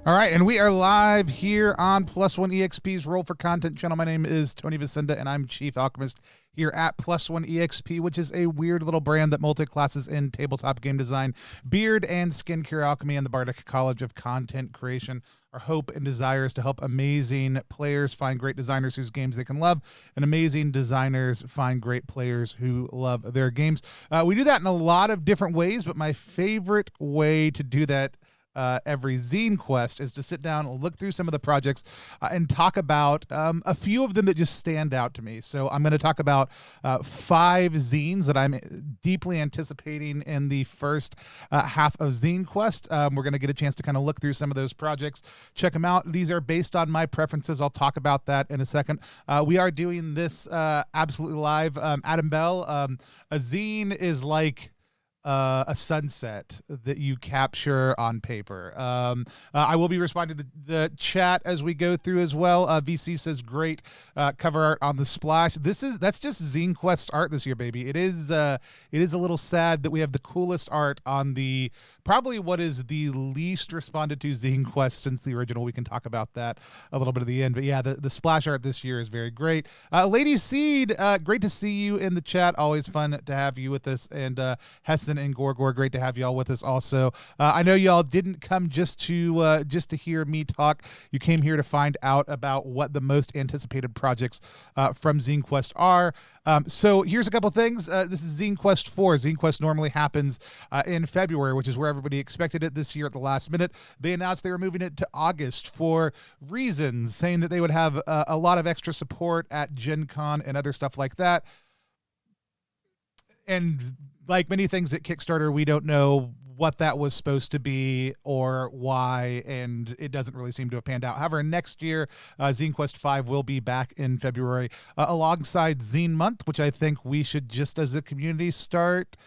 All right, and we are live here on Plus One EXP's Roll for Content channel. My name is Tony Vicinda, and I'm Chief Alchemist here at Plus One EXP, which is a weird little brand that multi-classes in tabletop game design, beard and skincare alchemy, and the Bardic College of Content Creation. Our hope and desire is to help amazing players find great designers whose games they can love, and amazing designers find great players who love their games. We do that in a lot of different ways, but my favorite way to do that every Zine Quest is to sit down and look through some of the projects and talk about a few of them that just stand out to me. So I'm going to talk about 5 zines that I'm deeply anticipating in the first half of Zine Quest. We're going to get a chance to kind of look through some of those projects, check them out. These are based on my preferences. I'll talk about that in a second. We are doing this absolutely live. Adam Bell, a zine is like a sunset that you capture on paper. I will be responding to the chat as we go through as well. VC says great cover art on the splash. That's just Zine Quest art this year, baby. It is a little sad that we have the coolest art on the probably what is the least responded to Zine Quest since the original. We can talk about that a little bit at the end, but yeah, the splash art this year is very great. Lady Seed, great to see you in the chat. Always fun to have you with us. And Hessen and Gorgor, great to have y'all with us also. I know y'all didn't come just to hear me talk. You came here to find out about what the most anticipated projects from Zine Quest are. So here's a couple things. This is Zine Quest 4. Zine Quest normally happens in February, which is where everybody expected it. This year at the last minute, they announced they were moving it to August for reasons, saying that they would have a lot of extra support at Gen Con and other stuff like that. And like many things at Kickstarter, we don't know what that was supposed to be or why, and it doesn't really seem to have panned out. However, next year, Zine Quest 5 will be back in February alongside Zine Month, which I think we should just as a community start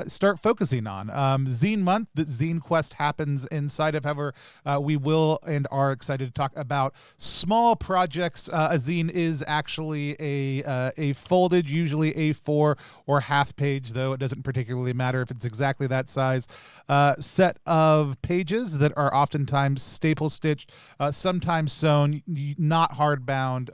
start focusing on. Zine month, the Zine Quest happens inside of. However, we will and are excited to talk about small projects. A zine is actually a folded, usually A4 or half page, though it doesn't particularly matter if it's exactly that size, set of pages that are oftentimes staple stitched, sometimes sewn, not hardbound,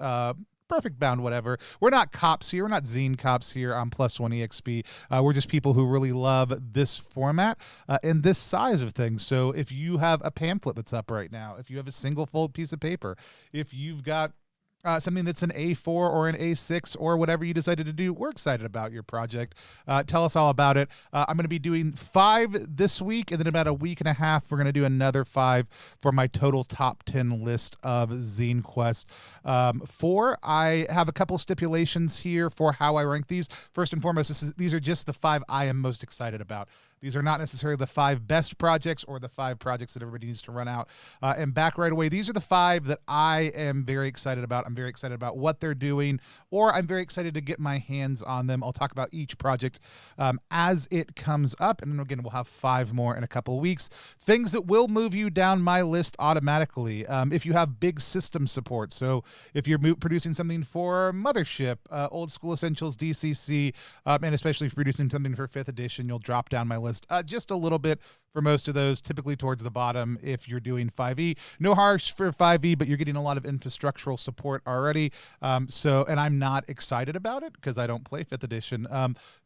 perfect bound, whatever. We're not cops here. We're not zine cops here on Plus One EXP. We're just people who really love this format and this size of things. So if you have a pamphlet that's up right now, if you have a single fold piece of paper, if you've got something that's an A4 or an A6 or whatever you decided to do, we're excited about your project. Tell us all about it. I'm going to be doing 5 this week, and then about a week and a half, we're going to do another 5 for my total top 10 list of Zine Quest. 4, I have a couple stipulations here for how I rank these. First and foremost, these are just the 5 I am most excited about. These are not necessarily the 5 best projects or the 5 projects that everybody needs to run out and back right away. These are the 5 that I am very excited about. I'm very excited about what they're doing, or I'm very excited to get my hands on them. I'll talk about each project as it comes up. And then again, we'll have 5 more in a couple of weeks. Things that will move you down my list automatically. If you have big system support. So if you're producing something for Mothership, Old School Essentials, DCC, and especially if you're producing something for 5th edition, you'll drop down my list just a little bit for most of those, typically towards the bottom if you're doing 5e. No harsh for 5e, but you're getting a lot of infrastructural support already. And I'm not excited about it because I don't play 5th edition,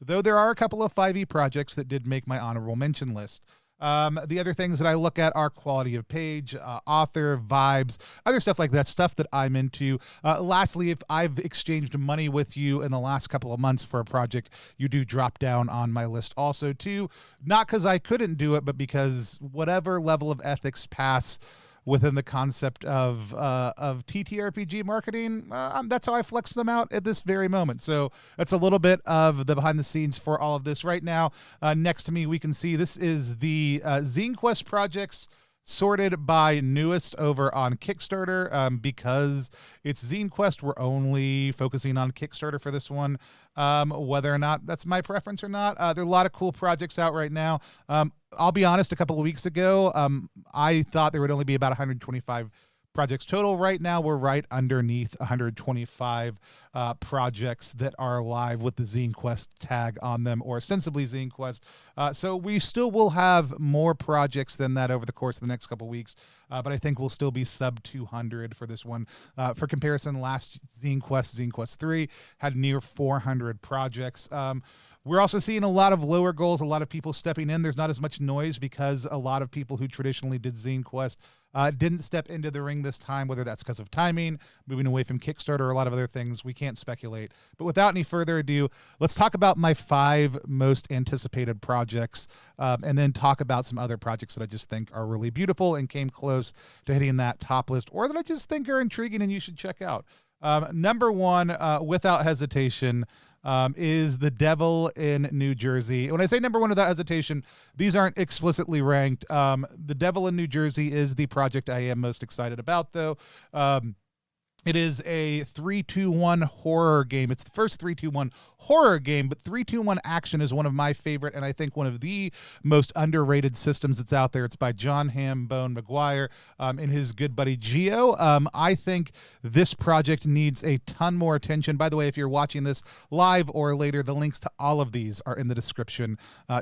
though there are a couple of 5e projects that did make my honorable mention list. The other things that I look at are quality of page, author, vibes, other stuff like that, stuff that I'm into. Lastly, if I've exchanged money with you in the last couple of months for a project, you do drop down on my list also too. Not because I couldn't do it, but because whatever level of ethics pass within the concept of ttrpg marketing, that's how I flex them out at this very moment. So that's a little bit of the behind the scenes for all of this. Right now, next to me, we can see this is the Zine Quest projects sorted by newest over on Kickstarter. Because it's Zine Quest, we're only focusing on Kickstarter for this one. Whether or not that's my preference or not, there are a lot of cool projects out right now. I'll be honest, a couple of weeks ago, I thought there would only be about 125 projects total. Right now, we're right underneath 125 projects that are live with the Zine Quest tag on them, or ostensibly Zine Quest. So we still will have more projects than that over the course of the next couple of weeks, but I think we'll still be sub 200 for this one. For comparison, last Zine Quest 3, had near 400 projects. We're also seeing a lot of lower goals, a lot of people stepping in. There's not as much noise because a lot of people who traditionally did Zine Quest didn't step into the ring this time, whether that's because of timing, moving away from Kickstarter, or a lot of other things. We can't speculate. But without any further ado, let's talk about my 5 most anticipated projects, and then talk about some other projects that I just think are really beautiful and came close to hitting that top list, or that I just think are intriguing and you should check out. Number 1, without hesitation, is The Devil in New Jersey. When I say number 1 without hesitation, these aren't explicitly ranked. The Devil in New Jersey is the project I am most excited about, though. It is a 3-2-1 horror game. It's the first 3-2-1 horror game, but 3-2-1 action is one of my favorite, and I think one of the most underrated systems that's out there. It's by John Hambone McGuire and his good buddy Geo. I think this project needs a ton more attention. By the way, if you're watching this live or later, the links to all of these are in the description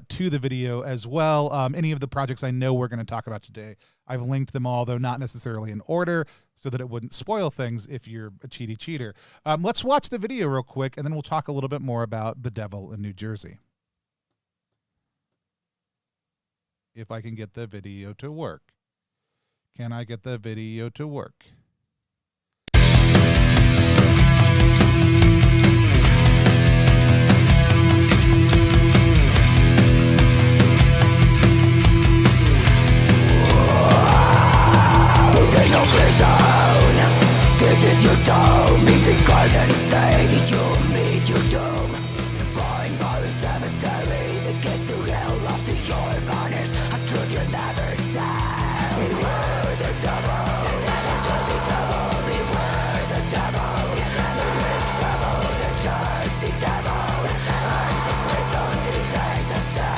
to the video as well. Any of the projects I know we're going to talk about today, I've linked them all, though not necessarily in order, so that it wouldn't spoil things if you're a cheaty cheater. Let's watch the video real quick, and then we'll talk a little bit more about The Devil in New Jersey. If I can get the video to work. Can I get the video to work? No prison. This is your dome. Meet the garden state. You meet your doom. Falling by the cemetery that gets to hell after your banners. A truth you never tell. Beware the devil. The Jersey devil. Beware the devil. The rich devil. The Jersey devil. And the prison is a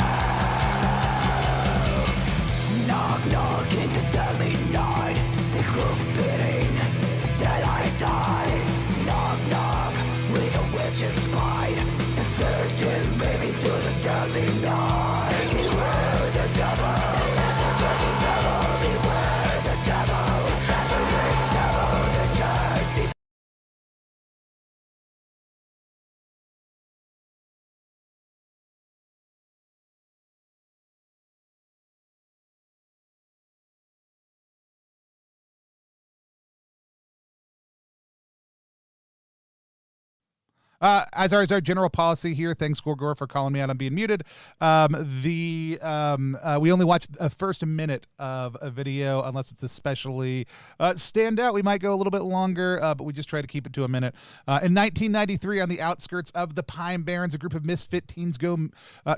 As our general policy here, thanks Gorgor for calling me out on being muted. We only watch the first minute of a video unless it's especially standout. We might go a little bit longer, but we just try to keep it to a minute. In 1993, on the outskirts of the Pine Barrens, a group of misfit teens go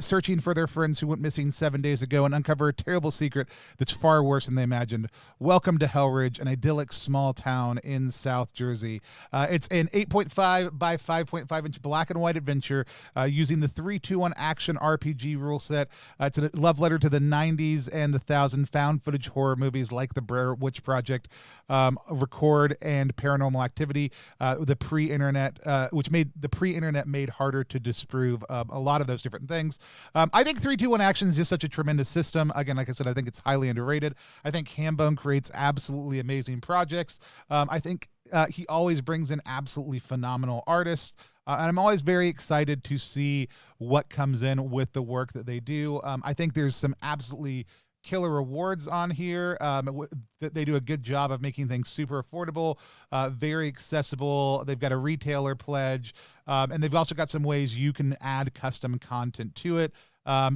searching for their friends who went missing 7 days ago and uncover a terrible secret that's far worse than they imagined. Welcome to Hellridge, an idyllic small town in South Jersey. It's an 8.5 by 5.5 inch black and white adventure using the 3-2-1 action RPG rule set. It's a love letter to the 90s and the 1000 found footage horror movies like The Blair Witch Project, Record, and Paranormal Activity. The pre-internet, which made the pre-internet made harder to disprove a lot of those different things. I think 3-2-1 action is just such a tremendous system. Again, like I said, I think it's highly underrated. I think Hambone creates absolutely amazing projects. I think he always brings in absolutely phenomenal artists. And I'm always very excited to see what comes in with the work that they do. I think there's some absolutely killer rewards on here. They do a good job of making things super affordable, very accessible. They've got a retailer pledge, and they've also got some ways you can add custom content to it.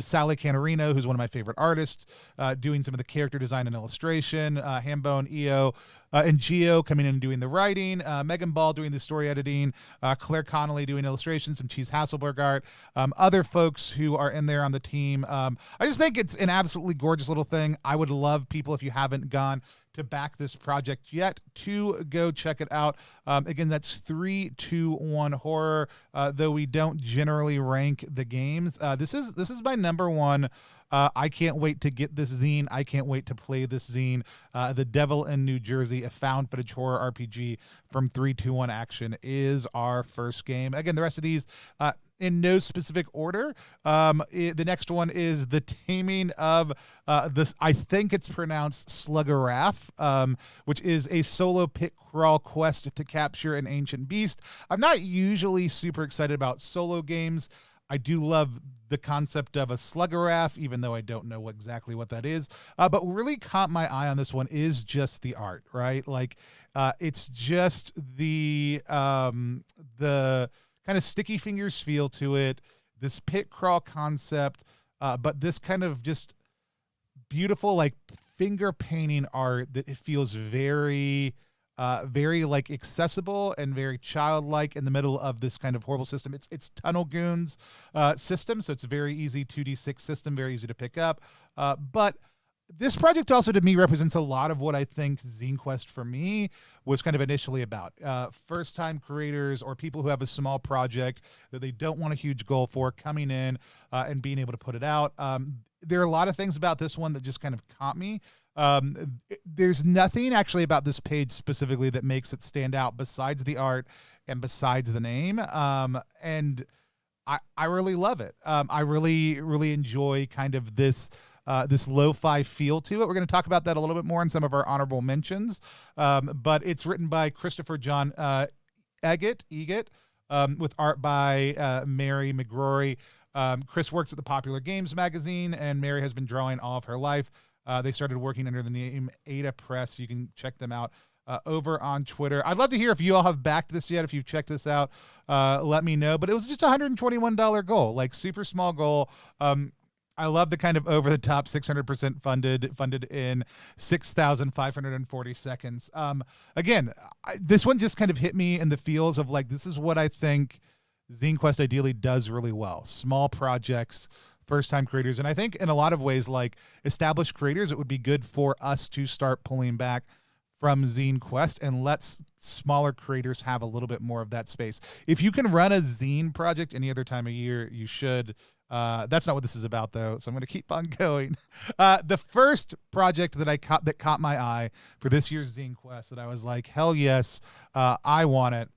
Sally Canarino, who's one of my favorite artists, doing some of the character design and illustration. Hambone, EO, and Geo coming in and doing the writing. Megan Ball doing the story editing. Claire Connolly doing illustrations. Some Cheese Hasselberg art. Other folks who are in there on the team. I just think it's an absolutely gorgeous little thing. I would love people, if you haven't gone to back this project yet, to go check it out. Again, that's 3-2-1 horror. Though we don't generally rank the games, this is my number one. I can't wait to get this zine. I can't wait to play this zine. The Devil in New Jersey, a found footage horror RPG from 3-2-1 Action, is our first game. Again, the rest of these, in no specific order. The next one is The Taming of this. I think it's pronounced Sluggerath, which is a solo pit crawl quest to capture an ancient beast. I'm not usually super excited about solo games. I do love the concept of a Sluggerath, even though I don't know exactly what that is. But what really caught my eye on this one is just the art, right? Like, it's just the kind of sticky fingers feel to it, this pit crawl concept, but this kind of just beautiful, like, finger painting art that it feels very like accessible and very childlike in the middle of this kind of horrible system. It's Tunnel Goons system, so it's a very easy 2d6 system, very easy to pick up. But this project also, to me, represents a lot of what I think Zine Quest for me was kind of initially about. First-time creators or people who have a small project that they don't want a huge goal for, coming in and being able to put it out. There are a lot of things about this one that just kind of caught me. There's nothing actually about this page specifically that makes it stand out besides the art and besides the name. And I really love it. I really enjoy kind of this lo-fi feel to it. We're going to talk about that a little bit more in some of our honorable mentions. But it's written by Christopher John Eggett, with art by Mary McGrory. Chris works at the Popular Games magazine, and Mary has been drawing all of her life. They started working under the name Ada Press. You can check them out over on Twitter. I'd love to hear if you all have backed this yet. If you've checked this out, let me know. But it was just a $121 goal, like super small goal. I love the kind of over-the-top 600% funded in 6,540 seconds. Again, this one just kind of hit me in the feels of, like, this is what I think Zine Quest ideally does really well. Small projects, first-time creators. And I think in a lot of ways, like established creators, it would be good for us to start pulling back from Zine Quest and let smaller creators have a little bit more of that space. If you can run a zine project any other time of year, you should. That's not what this is about, though, so I'm going to keep on going. The first project that caught my eye for this year's Zine Quest that I was like, hell yes, I want it.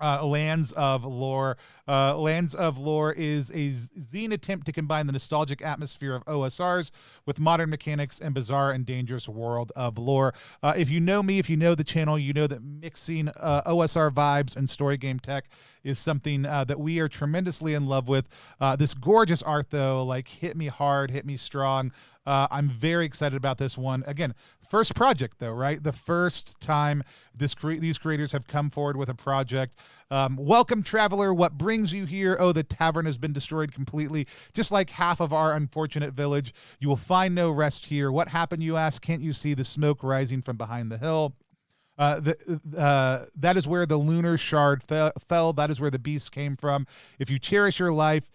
Lands of Lore. Lands of Lore is a zine attempt to combine the nostalgic atmosphere of OSRs with modern mechanics and bizarre and dangerous world of lore. If you know me, if you know the channel, you know that mixing OSR vibes and story game tech is something that we are tremendously in love with. This gorgeous art, though, like, hit me hard, hit me strong. I'm very excited about this one. Again, first project though, right? The first time these creators have come forward with a project. Welcome, traveler. What brings you here? Oh, the tavern has been destroyed completely, just like half of our unfortunate village. You will find no rest here. What happened, you ask? Can't you see the smoke rising from behind the hill? That is where the lunar shard fell. That is where the beast came from. If you cherish your life,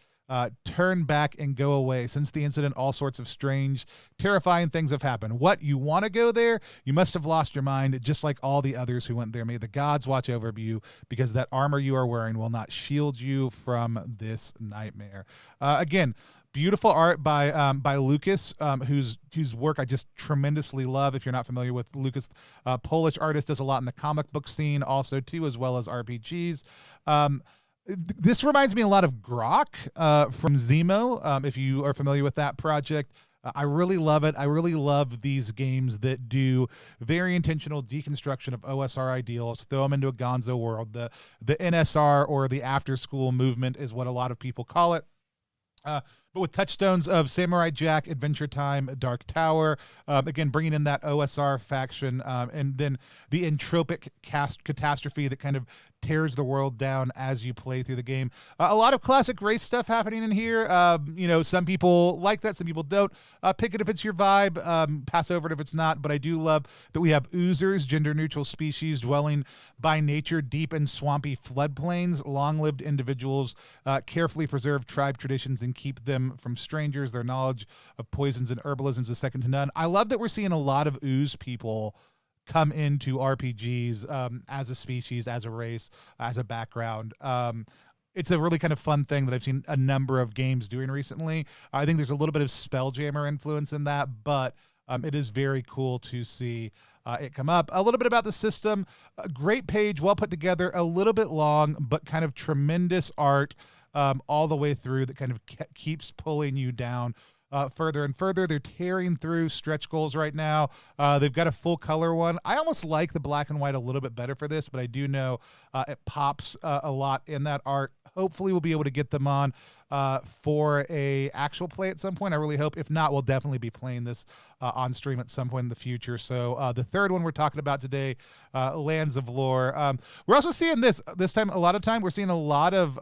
turn back and go away. Since the incident, all sorts of strange, terrifying things have happened. What, you want to go there? You must have lost your mind, just like all the others who went there. May the gods watch over you, because that armor you are wearing will not shield you from this nightmare. Again, beautiful art by Lucas, whose work I just tremendously love. If you're not familiar with Lucas, Polish artist, does a lot in the comic book scene also too, as well as RPGs. This reminds me a lot of Grok from Zemo, if you are familiar with that project. I really love it. I really love these games that do very intentional deconstruction of OSR ideals, throw them into a gonzo world. The NSR, or the after school movement, is what a lot of people call it. But with touchstones of Samurai Jack, Adventure Time, Dark Tower, again, bringing in that OSR faction, and then the entropic catastrophe that kind of tears the world down as you play through the game. A lot of classic race stuff happening in here. Some people like that, some people don't. Pick it if it's your vibe, pass over it if it's not. But I do love that we have oozers, gender-neutral species dwelling by nature deep in swampy floodplains, long-lived individuals, carefully preserve tribe traditions and keep them from strangers. Their knowledge of poisons and herbalisms is second to none. I love that we're seeing a lot of ooze people come into RPGs as a species, as a race, as a background. It's a really kind of fun thing that I've seen a number of games doing recently. I think there's a little bit of Spelljammer influence in that, but it is very cool to see it come up. A little bit about the system. A great page, well put together, a little bit long, but kind of tremendous art all the way through that kind of keeps pulling you down further and further. They're tearing through stretch goals right now. They've got a full color one. I almost like the black and white a little bit better for this, but I do know it pops a lot in that art. Hopefully we'll be able to get them on for a actual play at some point. I really hope. If not, we'll definitely be playing this on stream at some point in the future. So the third one we're talking about today, Lands of Lore. We're also seeing this time, a lot of time, we're seeing a lot of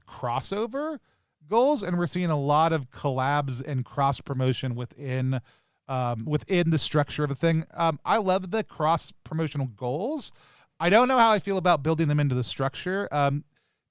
crossover goals, and we're seeing a lot of collabs and cross promotion within the structure of the thing. I love the cross promotional goals. I don't know how I feel about building them into the structure.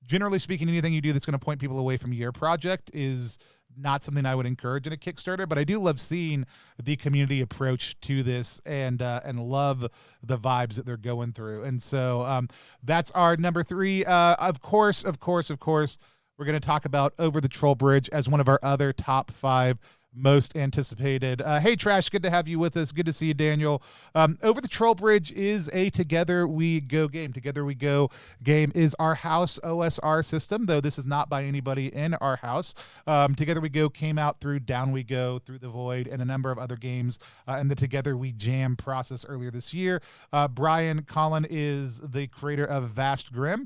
Generally speaking, anything you do that's going to point people away from your project is not something I would encourage in a Kickstarter, but I do love seeing the community approach to this and love the vibes that they're going through. And so that's our number 3. Of course, we're going to talk about Over the Trowbridge as one of our other top 5 most anticipated. Hey, Trash, good to have you with us. Good to see you, Daniel. Over the Trowbridge is a Together We Go game. Together We Go game is our house OSR system, though this is not by anybody in our house. Together We Go came out through Down We Go, Through the Void, and a number of other games in the Together We Jam process earlier this year. Brian Collin is the creator of Vast Grim.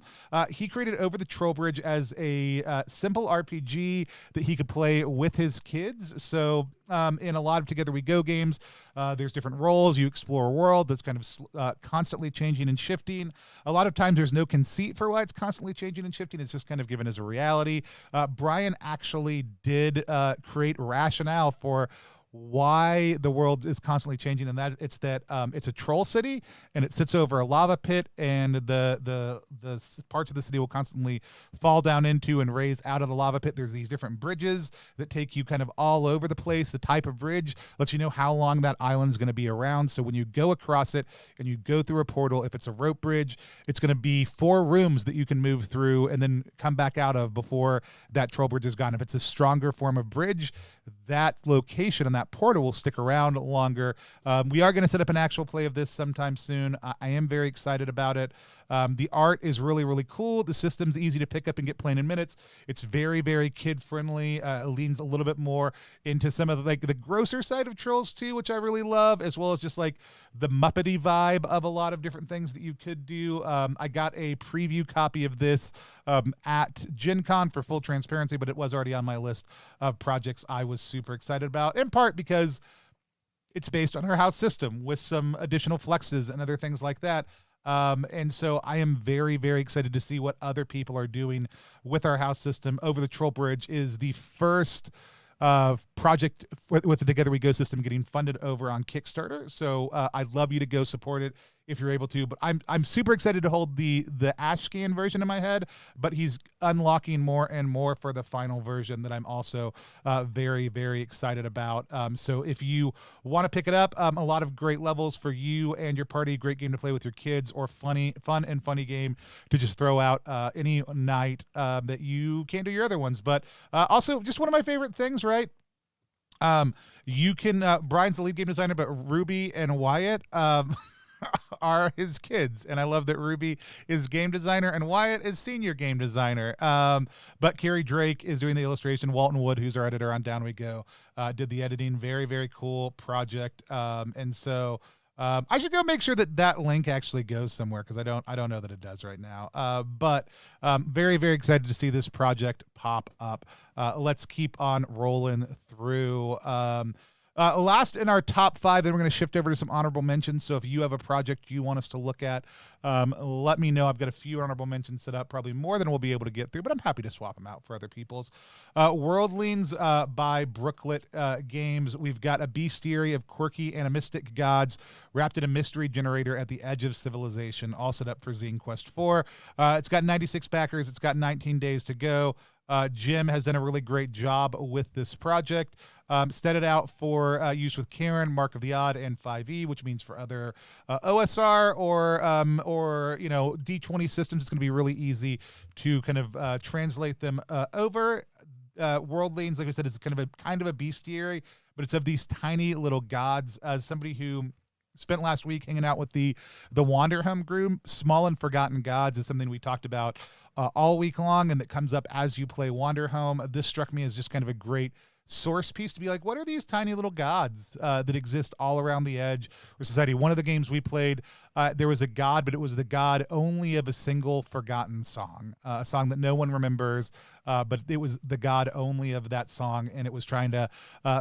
He created Over the Trowbridge as a simple RPG that he could play with his kids. So in a lot of Together We Go games, there's different roles. You explore a world that's kind of constantly changing and shifting. A lot of times there's no conceit for why it's constantly changing and shifting. It's just kind of given as a reality. Brian actually did create rationale for why the world is constantly changing, and that it's a troll city, and it sits over a lava pit, and the parts of the city will constantly fall down into and raise out of the lava pit. There's these different bridges that take you kind of all over the place. The type of bridge lets you know how long that island's going to be around. So when you go across it and you go through a portal, if it's a rope bridge, it's going to be 4 rooms that you can move through and then come back out of before that troll bridge is gone. If it's a stronger form of bridge, that location and that portal will stick around longer. We are going to set up an actual play of this sometime soon. I am very excited about it. The art is really, really cool. The system's easy to pick up and get playing in minutes. It's very, very kid friendly. It leans a little bit more into some of the grosser side of Trolls 2, which I really love, as well as just like the Muppety vibe of a lot of different things that you could do. I got a preview copy of this at Gen Con for full transparency, but it was already on my list of projects I was super excited about, in part part because it's based on our house system with some additional flexes and other things like that. And so I am very, very excited to see what other people are doing with our house system. Over the Trowbridge is the first project with the Together We Go system getting funded over on Kickstarter. So I'd love you to go support it if you're able to. But I'm super excited to hold the Ashcan version in my head, but he's unlocking more and more for the final version that I'm also very, very excited about. So if you want to pick it up, a lot of great levels for you and your party, great game to play with your kids, or fun and funny game to just throw out any night that you can't do your other ones. But also just one of my favorite things, right? You can Brian's the lead game designer, but Ruby and Wyatt are his kids, and I love that Ruby is game designer and Wyatt is senior game designer. But Carrie Drake is doing the illustration. Walton Wood, who's our editor on Down We Go, did the editing. Very, very cool project. And so I should go make sure that link actually goes somewhere, because I don't know that it does right now. But very, very excited to see this project pop up. Let's keep on rolling through. Last in our top 5, then we're going to shift over to some honorable mentions. So if you have a project you want us to look at, let me know. I've got a few honorable mentions set up, probably more than we'll be able to get through, but I'm happy to swap them out for other people's. Worldlings by Brooklet Games. We've got a bestiary of quirky animistic gods wrapped in a mystery generator at the edge of civilization, all set up for Zine Quest 4. It's got 96 backers. It's got 19 days to go. Jim has done a really great job with this project. Set it out for use with Karen, Mark of the Odd, and 5e, which means for other OSR or D20 systems, it's going to be really easy to kind of translate them over. Worldlings, like I said, is kind of a bestiary, but it's of these tiny little gods. As somebody who spent last week hanging out with the Wanderhome group, Small and Forgotten Gods is something we talked about all week long, and that comes up as you play Wanderhome. This struck me as just kind of a great source piece to be like, what are these tiny little gods that exist all around the edge of society? One of the games we played, there was a god, but it was the god only of a single forgotten song, a song that no one remembers, but it was the god only of that song, and it was trying to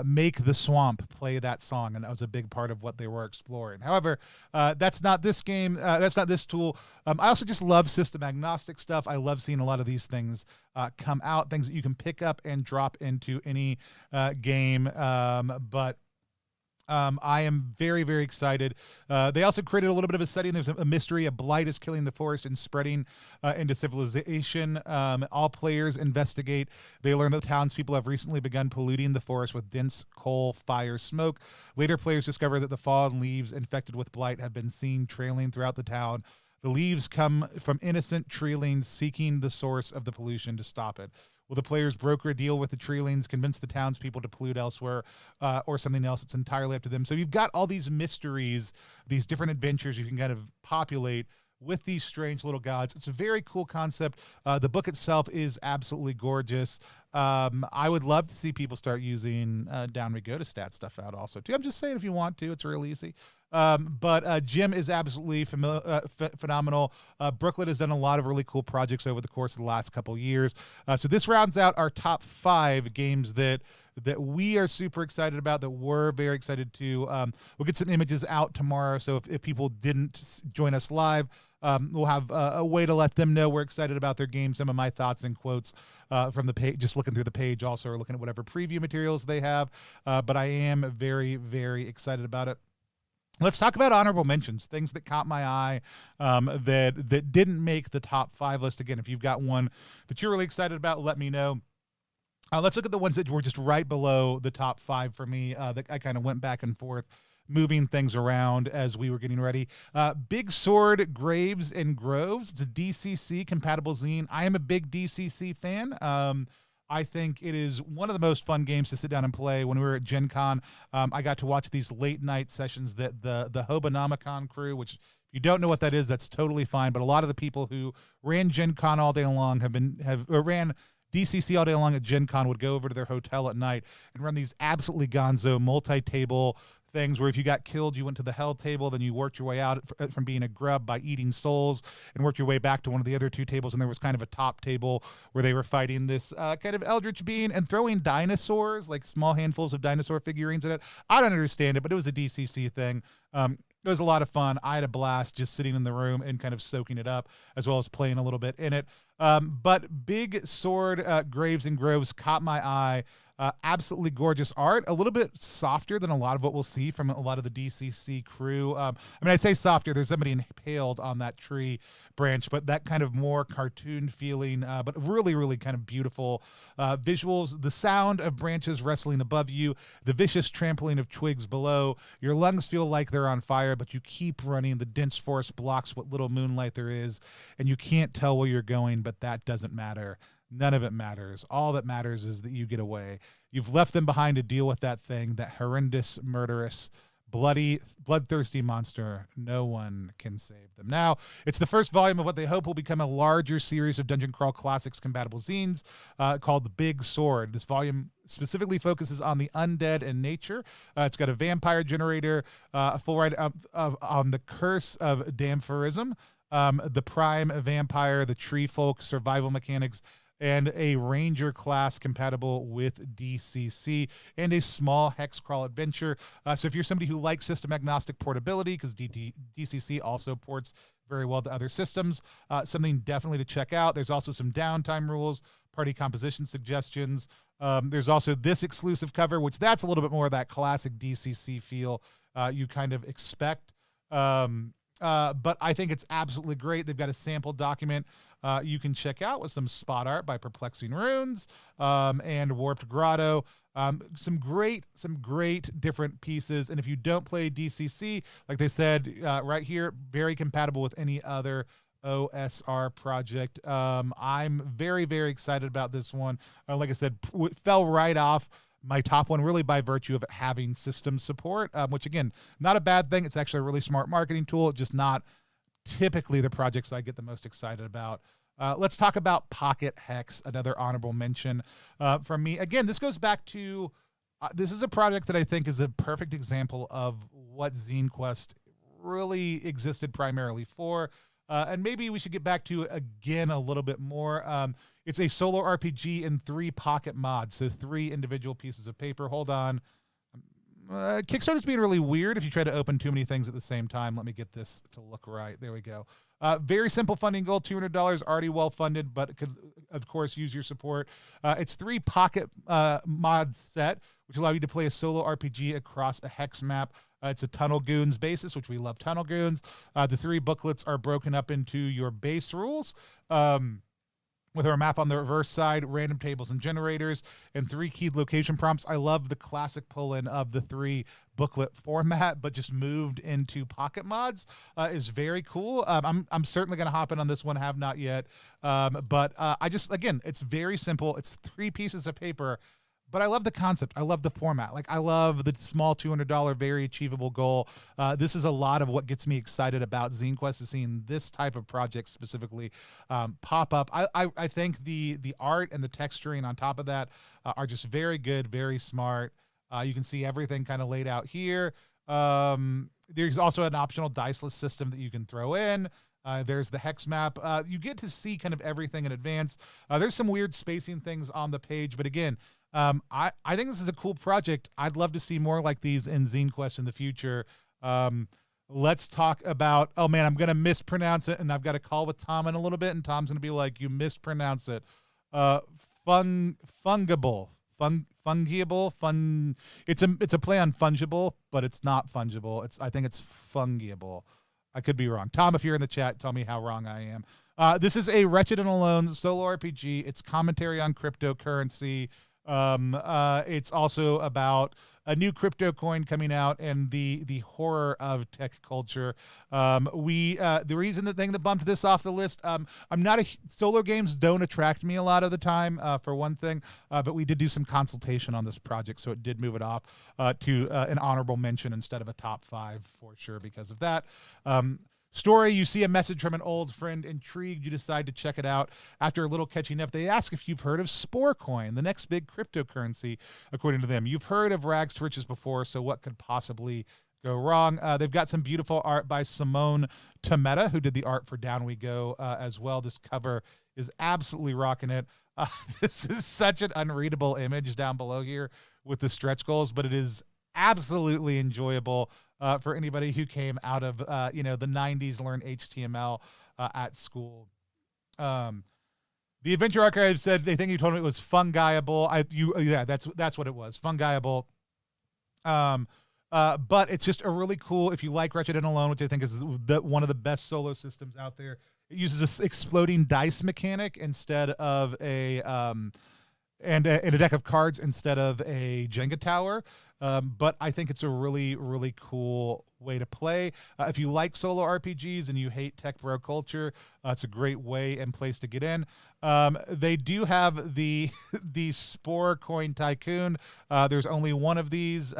make the swamp play that song, and that was a big part of what they were exploring. However, that's not this game, that's not this tool. I also just love system agnostic stuff. I love seeing a lot of these things come out, things that you can pick up and drop into any game. But I am very, very excited. They also created a little bit of a setting. There's a mystery. A blight is killing the forest and spreading into civilization. All players investigate. They learn that townspeople have recently begun polluting the forest with dense coal, fire, smoke. Later, players discover that the fallen leaves infected with blight have been seen trailing throughout the town. The leaves come from innocent treelings seeking the source of the pollution to stop it. Will the players broker a deal with the treelings, convince the townspeople to pollute elsewhere, or something else? It's entirely up to them. So you've got all these mysteries, these different adventures you can kind of populate with these strange little gods. It's a very cool concept. The book itself is absolutely gorgeous. I would love to see people start using Down We Go to stat stuff out also, too. I'm just saying, if you want to, it's real easy. But Jim is absolutely phenomenal. Brooklet has done a lot of really cool projects over the course of the last couple years. So this rounds out our top 5 games that we are super excited about, that we're very excited to. We'll get some images out tomorrow, so if people didn't join us live, we'll have a way to let them know we're excited about their game. Some of my thoughts and quotes from the page, just looking through the page, also, or looking at whatever preview materials they have. But I am very, very excited about it. Let's talk about honorable mentions, things that caught my eye that didn't make the top 5 list. Again, if you've got one that you're really excited about, let me know. Let's look at the ones that were just right below the top 5 for me, that I kind of went back and forth, moving things around as we were getting ready. Big Sword, Graves and Groves. It's a DCC compatible zine. I am a big DCC fan. I think it is one of the most fun games to sit down and play. When we were at Gen Con, I got to watch these late night sessions that the Hobonomicon crew, which, if you don't know what that is, that's totally fine. But a lot of the people who ran Gen Con all day long ran DCC all day long at Gen Con would go over to their hotel at night and run these absolutely gonzo multi-table things where if you got killed, you went to the hell table, then you worked your way out from being a grub by eating souls and worked your way back to one of the other two tables. And there was kind of a top table where they were fighting this kind of eldritch being and throwing dinosaurs, like small handfuls of dinosaur figurines in it. I don't understand it, but it was a DCC thing. It was a lot of fun. I had a blast just sitting in the room and kind of soaking it up, as well as playing a little bit in it. But Big Sword Graves and Groves caught my eye. Absolutely gorgeous art, a little bit softer than a lot of what we'll see from a lot of the DCC crew. I mean, I say softer, there's somebody impaled on that tree branch, but that kind of more cartoon feeling, but really, really kind of beautiful visuals. The sound of branches wrestling above you, the vicious trampling of twigs below. Your lungs feel like they're on fire, but you keep running. The dense forest blocks what little moonlight there is, and you can't tell where you're going, but that doesn't matter. None of it matters. All that matters is that you get away. You've left them behind to deal with that thing, that horrendous, murderous, bloodthirsty monster. No one can save them. Now, it's the first volume of what they hope will become a larger series of Dungeon Crawl Classics compatible zines called The Big Sword. This volume specifically focuses on the undead and nature. It's got a vampire generator, a full write on the curse of Damphorism, the prime vampire, the tree folk, survival mechanics, and a ranger class compatible with DCC, and a small hex crawl adventure. So if you're somebody who likes system agnostic portability, because DCC also ports very well to other systems, something definitely to check out. There's also some downtime rules, party composition suggestions. There's also this exclusive cover, which that's a little bit more of that classic DCC feel you kind of expect. But I think it's absolutely great. They've got a sample document you can check out with some spot art by Perplexing Runes and Warped Grotto. Some great different pieces. And if you don't play DCC, like they said right here, very compatible with any other OSR project. I'm very, very excited about this one. Like I said, fell right off my top one, really by virtue of it having system support, which again, not a bad thing. It's actually a really smart marketing tool, just not typically the projects I get the most excited about. Let's talk about Pocket Hex, another honorable mention from me. Again, this goes back to, this is a project that I think is a perfect example of what Zine Quest really existed primarily for. And maybe we should get back to it again a little bit more. It's a solo RPG in 3 pocket mods, so 3 individual pieces of paper. Hold on. Kickstarter's being really weird if you try to open too many things at the same time. Let me get this to look right. There we go. Very simple funding goal, $200, already well funded, but could, of course, use your support. It's 3 pocket mod set, which allow you to play a solo RPG across a hex map. It's a Tunnel Goons basis, which we love Tunnel Goons. The 3 booklets are broken up into your base rules, with our map on the reverse side, random tables and generators, and 3 keyed location prompts. I love the classic pull-in of the 3 booklet format, but just moved into pocket mods is very cool. I'm certainly going to hop in on this one, have not yet. But I just, again, it's very simple. It's 3 pieces of paper, but I love the concept. I love the format. Like, I love the small $200, very achievable goal. This is a lot of what gets me excited about Zine Quest, is seeing this type of project specifically pop up. I think the art and the texturing on top of that are just very good, very smart. You can see everything kind of laid out here. There's also an optional diceless system that you can throw in. There's the hex map. You get to see kind of everything in advance. There's some weird spacing things on the page, but again, I think this is a cool project. I'd love to see more like these in Zine Quest in the future. Let's talk about, oh man, I'm going to mispronounce it, and I've got a call with Tom in a little bit, and Tom's going to be like, you mispronounce it. Fungible. It's a play on fungible, but it's not fungible. I think it's fungible. I could be wrong. Tom, if you're in the chat, tell me how wrong I am. This is a Wretched and Alone solo RPG. It's commentary on cryptocurrency. It's also about a new crypto coin coming out and the horror of tech culture. The reason the thing that bumped this off the list, I'm not solo games don't attract me a lot of the time, for one thing, but we did do some consultation on this project, so it did move it off to an honorable mention instead of a top 5 for sure because of that. story, you see a message from an old friend. Intrigued, you decide to check it out. After a little catching up, they ask if you've heard of Spore Coin, the next big cryptocurrency, according to them. You've heard of Rags to Riches before, so what could possibly go wrong? They've got some beautiful art by Simone Tometa, who did the art for Down We Go as well. This cover is absolutely rocking it. This is such an unreadable image down below here with the stretch goals, but it is absolutely enjoyable for anybody who came out of the 90s, learned HTML at school. The Adventure Archive said they think you told me it was Fungible. That's what it was, Fungible. But it's just a really cool, if you like Wretched and Alone, which I think is one of the best solo systems out there. It uses this exploding dice mechanic instead of and a deck of cards instead of a Jenga tower. But I think it's a really, really cool way to play. If you like solo RPGs and you hate tech bro culture, it's a great way and place to get in. They do have the Spore Coin Tycoon. There's only one of these.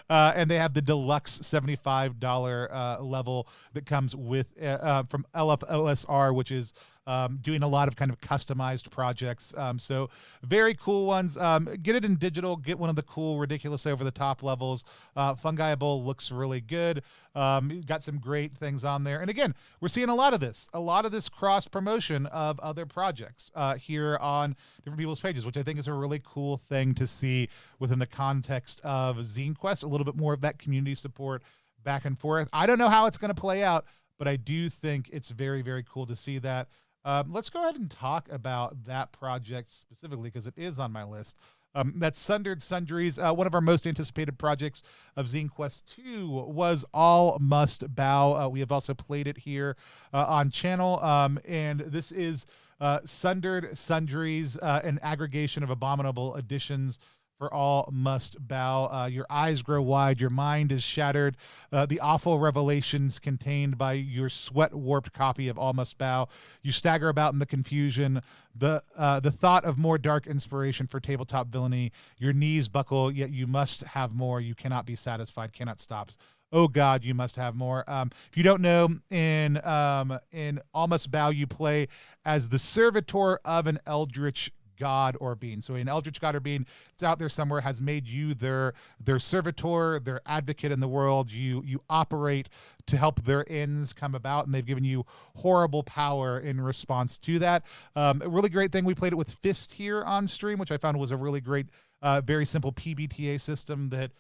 And they have the deluxe $75 level that comes with from LFOSR, which is doing a lot of kind of customized projects. So very cool ones. Get it in digital. Get one of the cool, ridiculous over-the-top levels. Fungible looks really good. Got some great things on there. And again, we're seeing a lot of this cross-promotion of other projects here on different people's pages, which I think is a really cool thing to see within the context of Zine Quest. A little bit more of that community support back and forth. I don't know how it's going to play out, but I do think it's very, very cool to see that. Let's go ahead and talk about that project specifically because it is on my list. That's Sundered Sundries. One of our most anticipated projects of Zine Quest 2 was All Must Bow. We have also played it here on channel, and this is Sundered Sundries, an aggregation of abominable additions for All Must Bow. Your eyes grow wide, your mind is shattered. The awful revelations contained by your sweat-warped copy of All Must Bow. You stagger about in the confusion. The thought of more dark inspiration for tabletop villainy. Your knees buckle, yet you must have more. You cannot be satisfied, cannot stop. Oh God, you must have more. If you don't know, in All Must Bow, you play as the servitor of an eldritch god or being. So an eldritch god or being, it's out there somewhere, has made you their servitor, their advocate in the world. You operate to help their ends come about, and they've given you horrible power in response to that. A really great thing. We played it with Fist here on stream, which I found was a really great, very simple PBTA system that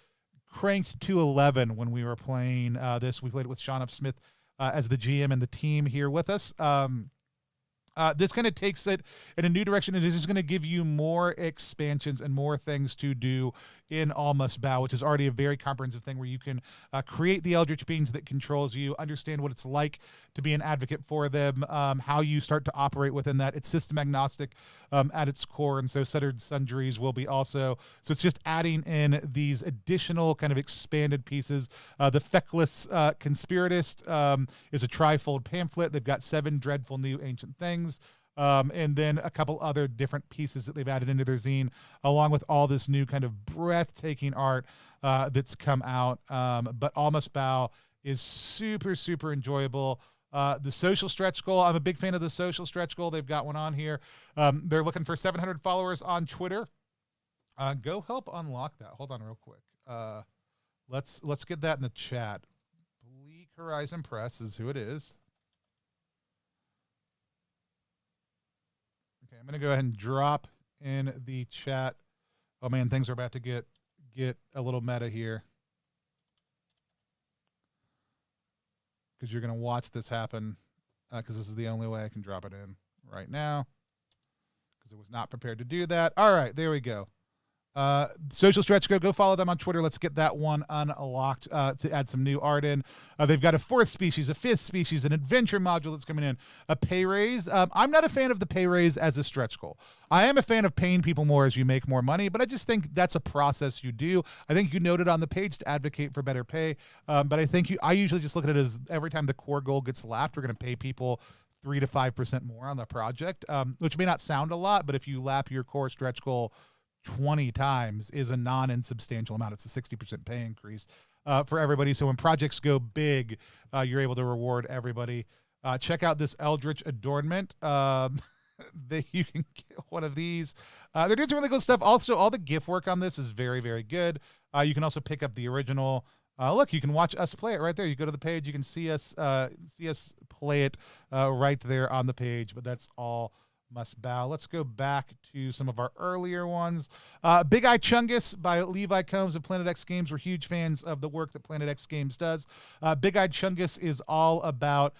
cranked to 11 when we were playing this. We played it with Sean F. Smith as the GM and the team here with us. This kind of takes it in a new direction. It is just going to give you more expansions and more things to do in All Must Bow, which is already a very comprehensive thing where you can create the eldritch beings that controls you, understand what it's like to be an advocate for them, how you start to operate within that. It's system agnostic at its core, and so Sundered Sundries will be also. So it's just adding in these additional kind of expanded pieces. The Feckless Conspiratist is a trifold pamphlet. They've got 7 dreadful new ancient things. And then a couple other different pieces that they've added into their zine, along with all this new kind of breathtaking art that's come out. But All Must Bow is super, super enjoyable. The social stretch goal, I'm a big fan of the social stretch goal. They've got one on here. They're looking for 700 followers on Twitter. Go help unlock that. Hold on real quick. Let's get that in the chat. Bleak Horizon Press is who it is. Okay, I'm going to go ahead and drop in the chat. Oh, man, things are about to get a little meta here. Because you're going to watch this happen. Because this is the only way I can drop it in right now. Because I was not prepared to do that. All right, there we go. Social Stretch Go follow them on Twitter. Let's get that one unlocked to add some new art in. They've got a 4th species, a 5th species, an adventure module that's coming in, a pay raise. I'm not a fan of the pay raise as a stretch goal. I am a fan of paying people more as you make more money, but I just think that's a process you do. I think you noted on the page to advocate for better pay, but I think I usually just look at it as every time the core goal gets lapped, we're going to pay people 3 to 5% more on the project, which may not sound a lot, but if you lap your core stretch goal 20 times is a non-insubstantial amount. It's a 60% pay increase. for everybody. So when projects go big, you're able to reward everybody. Check out this Eldritch adornment. That you can get one of these. They're doing some really cool stuff. Also, all the GIF work on this is very, very good. You can also pick up the original. Look, you can watch us play it right there. You go to the page, you can see us play it right there on the page. But that's all must bow. Let's go back to some of our earlier ones. Big Eyechungus by Levi Combs of Planet X Games. We're huge fans of the work that Planet X Games does. Big Eyechungus is all about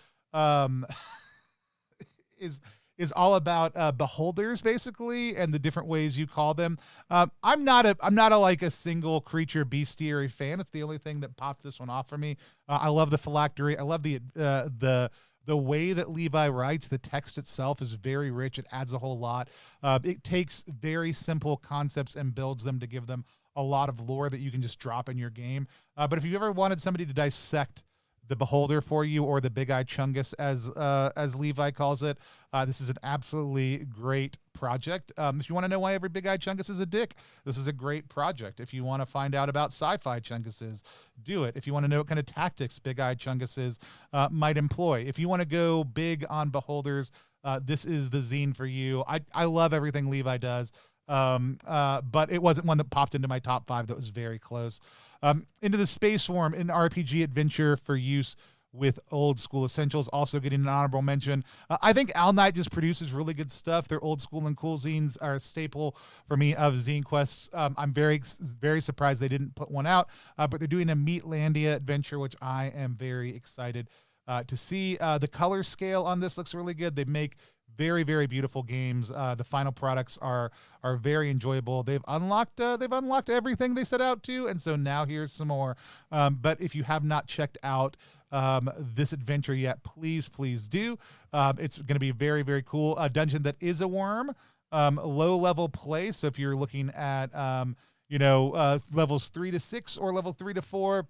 is all about beholders, basically, and the different ways you call them. I'm not a like a single creature bestiary fan. It's the only thing that popped this one off for me. I love the phylactery. I love the way that Levi writes. The text itself is very rich. It adds a whole lot. It takes very simple concepts and builds them to give them a lot of lore that you can just drop in your game. But if you've ever wanted somebody to dissect the beholder for you, or the Big Eyechungus as Levi calls it, this is an absolutely great project. If you want to know why every Big Eyechungus is a dick, this is a great project. If you want to find out about sci-fi chunguses, do it. If you want to know what kind of tactics Big Eyechunguses might employ, if you want to go big on beholders, this is the zine for you. I love everything Levi does. But it wasn't one that popped into my top 5. That was very close. Into the Space Worm, an RPG adventure for use with old school essentials, also getting an honorable mention. I think Owl Knight just produces really good stuff. Their old school and cool zines are a staple for me of Zine Quest. I'm very, very surprised they didn't put one out, but they're doing a Meatlandia adventure, which I am very excited to see. The color scale on this looks really good. They make very, very beautiful games. The final products are very enjoyable. They've unlocked everything they set out to, and so now here's some more. But if you have not checked out this adventure yet, please do. It's going to be very, very cool. A dungeon that is a worm, low level play. So if you're looking at levels 3 to 6 or level 3 to 4.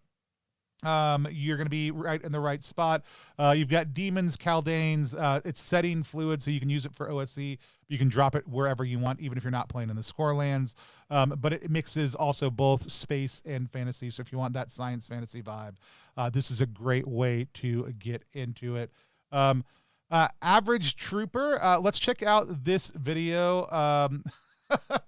You're going to be right in the right spot. You've got demons, Caldanes. It's setting fluid, so you can use it for OSC. You can drop it wherever you want, even if you're not playing in the Scorelands. But it mixes also both space and fantasy. So if you want that science fantasy vibe, this is a great way to get into it. Average Trooper. Let's check out this video.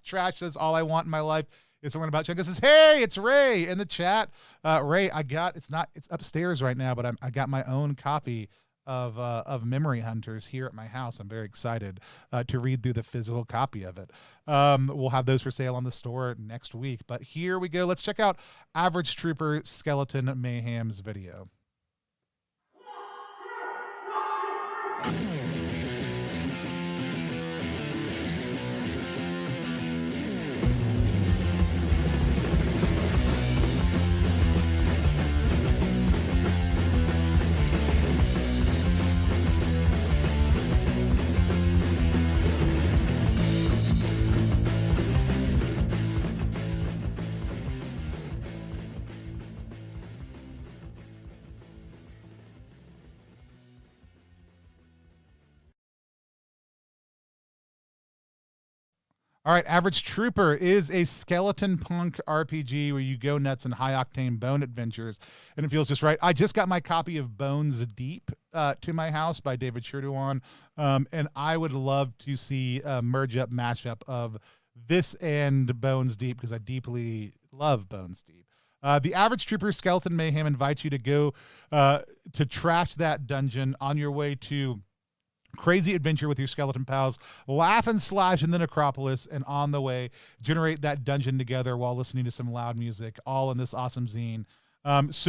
Trash says, all I want in my life is someone about Chungus. Says, hey, it's Ray in the chat. Ray, it's upstairs right now, but I got my own copy of Memory Hunters here at my house. I'm very excited to read through the physical copy of it. We'll have those for sale on the store next week. But here we go. Let's check out Average Trooper Skeleton Mayhem's video. All right, Average Trooper is a skeleton punk RPG where you go nuts in high-octane bone adventures, and it feels just right. I just got my copy of Bones Deep to my house by David Cherduan, and I would love to see a merge-up, mashup of this and Bones Deep, because I deeply love Bones Deep. The Average Trooper Skeleton Mayhem invites you to go to trash that dungeon on your way to crazy adventure with your skeleton pals, laugh and slash in the necropolis, and on the way generate that dungeon together while listening to some loud music, all in this awesome zine. There's